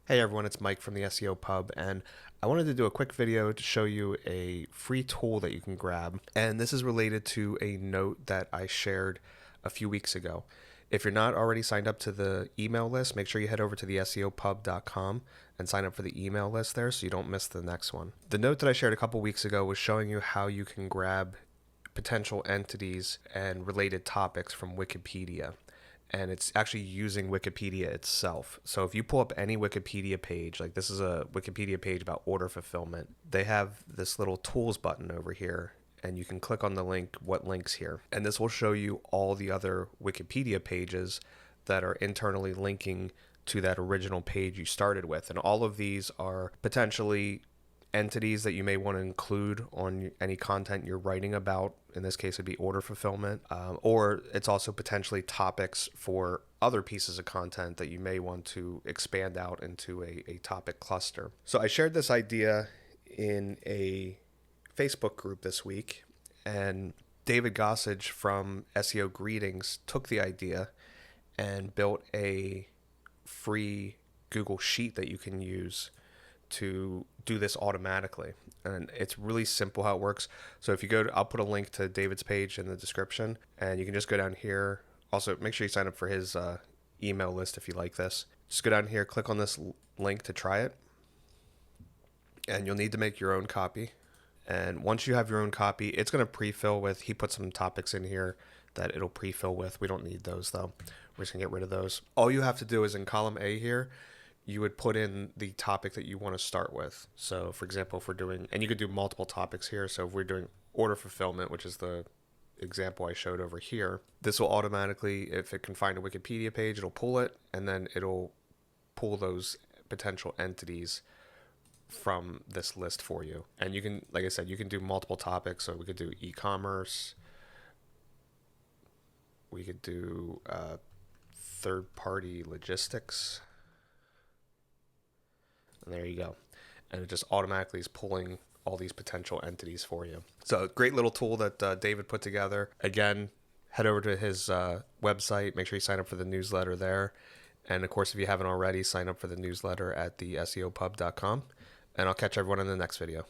Hey everyone, it's Mike from the SEO Pub, and I wanted to do a quick video to show you a free tool that you can grab. And this is related to a note that I shared a few weeks ago. If you're not already signed up to the email list, make sure you head over to the SEOpub.com and sign up for the email list there so you don't miss the next one. The note that I shared a couple weeks ago was showing you how you can grab potential entities and related topics from Wikipedia, and it's actually using Wikipedia itself. So if you pull up any Wikipedia page, like this is a Wikipedia page about order fulfillment, they have this little tools button over here, and you can click on the link, what links here, and this will show you all the other Wikipedia pages that are internally linking to that original page you started with. And all of these are potentially entities that you may want to include on any content you're writing about. In this case, it'd be order fulfillment, or it's also potentially topics for other pieces of content that you may want to expand out into a topic cluster. So I shared this idea in a Facebook group this week, and David Gossage from SEO Greetings took the idea and built a free Google Sheet that you can use to do this automatically. And it's really simple how it works. So if you go to, I'll put a link to David's page in the description, and you can just go down here. Also, make sure you sign up for his email list if you like this. Just go down here, click on this link to try it, and you'll need to make your own copy. And once you have your own copy, it's going to pre-fill with, he put some topics in here that it'll pre-fill with. We don't need those though. We're just going to get rid of those. All you have to do is in column A here, you would put in the topic that you want to start with. So for example, if we're doing, and you could do multiple topics here. So if we're doing order fulfillment, which is the example I showed over here, this will automatically, if it can find a Wikipedia page, it'll pull it, and then it'll pull those potential entities from this list for you. And you can, like I said, you can do multiple topics. So we could do e-commerce, we could do third-party logistics, and there you go. And it just automatically is pulling all these potential entities for you. So great little tool that David put together. Again, head over to his website. Make sure you sign up for the newsletter there. And of course, if you haven't already, sign up for the newsletter at the SEOpub.com. And I'll catch everyone in the next video.